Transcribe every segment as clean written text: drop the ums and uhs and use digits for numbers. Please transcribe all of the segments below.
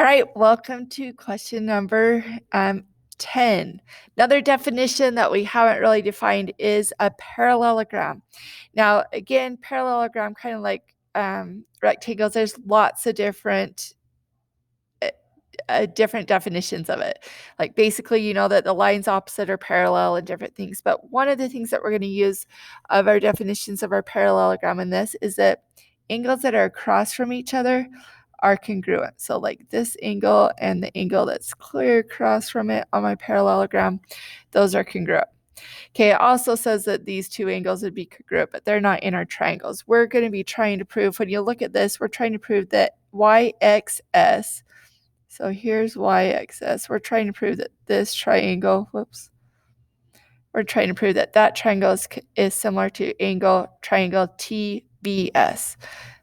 right, welcome to question number 10. Another definition that we haven't really defined is a parallelogram. Now, again, parallelogram, kind of like rectangles, there's lots of different definitions of it. Like basically, you know that the lines opposite are parallel and different things. But one of the things that we're going to use of our definitions of our parallelogram in this is that angles that are across from each other are congruent. So like this angle and the angle that's clear across from it on my parallelogram, those are congruent. Okay, it also says that these two angles would be congruent, but they're not in our triangles. We're going to be trying to prove, when you look at this, we're trying to prove that YXS, so here's y-axis. We're trying to prove that this triangle, we're trying to prove that that triangle is similar to triangle TBS.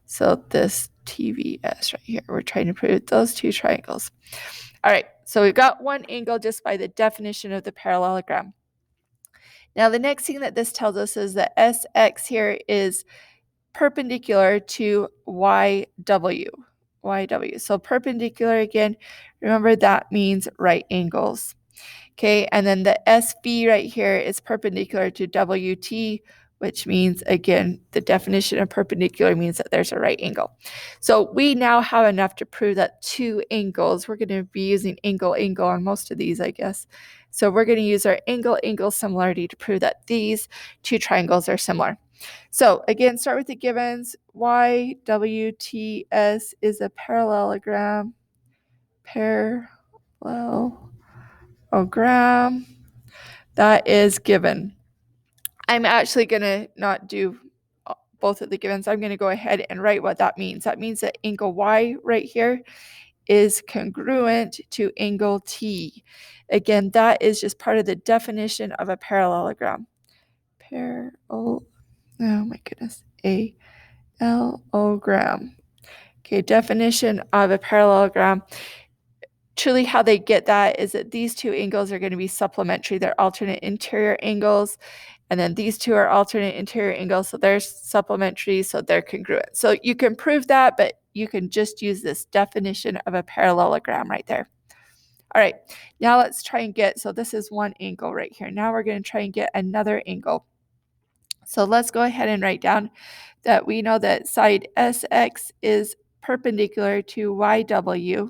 So this TBS right here, we're trying to prove those two triangles. All right, so we've got one angle just by the definition of the parallelogram. Now the next thing that this tells us is that SX here is perpendicular to YW. So perpendicular again, remember that means right angles. Okay, and then the SV right here is perpendicular to WT, which means, again, the definition of perpendicular means that there's a right angle. So we now have enough to prove that two angles, we're going to be using angle on most of these, I guess. So we're going to use our angle similarity to prove that these two triangles are similar. So again, start with the givens. YWTS is a parallelogram. That is given. I'm actually going to not do both of the givens. I'm going to go ahead and write what that means. That means that angle Y right here is congruent to angle T. Again, that is just part of the definition of a parallelogram. Oh my goodness. Parallelogram. Okay, definition of a parallelogram. Truly how they get that is that these two angles are going to be supplementary. They're alternate interior angles. And then these two are alternate interior angles. So they're supplementary, so they're congruent. So you can prove that, but you can just use this definition of a parallelogram right there. All right, now let's try and get, so this is one angle right here. Now we're going to try and get another angle. So let's go ahead and write down that we know that side SX is perpendicular to YW.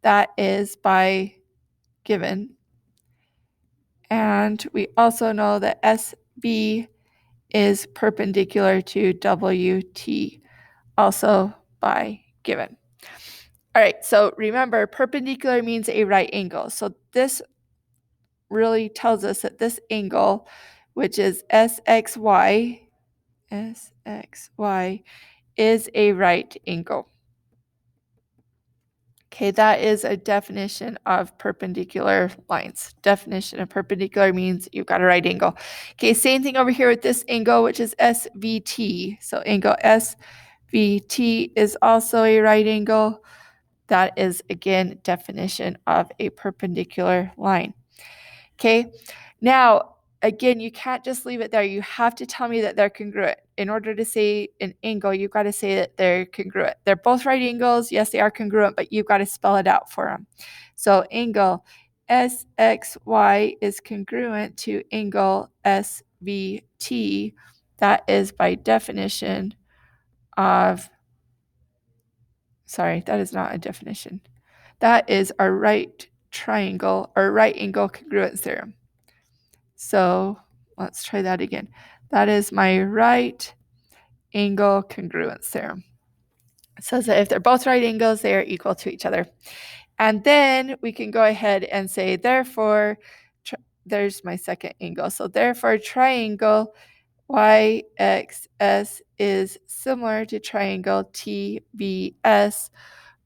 That is by given. And we also know that SB is perpendicular to WT, also by given. All right, so remember, perpendicular means a right angle. So this really tells us that this angle, which is SXY, is a right angle. Okay, that is a definition of perpendicular lines. Definition of perpendicular means you've got a right angle. Okay, same thing over here with this angle, which is SVT. So angle SVT is also a right angle. That is, again, definition of a perpendicular line. Okay, now, again, you can't just leave it there. You have to tell me that they're congruent. In order to say an angle, you've got to say that they're congruent. They're both right angles. Yes, they are congruent, but you've got to spell it out for them. So angle SXY is congruent to angle SVT. That is by definition of, sorry, that is not a definition. That is our right triangle, or right angle congruence theorem. So let's try that again. That is my right angle congruence theorem. It says that if they're both right angles, they are equal to each other. And then we can go ahead and say, therefore, there's my second angle. So therefore, triangle YXS is similar to triangle TBS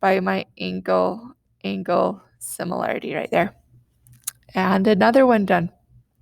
by my angle similarity right there. And another one done.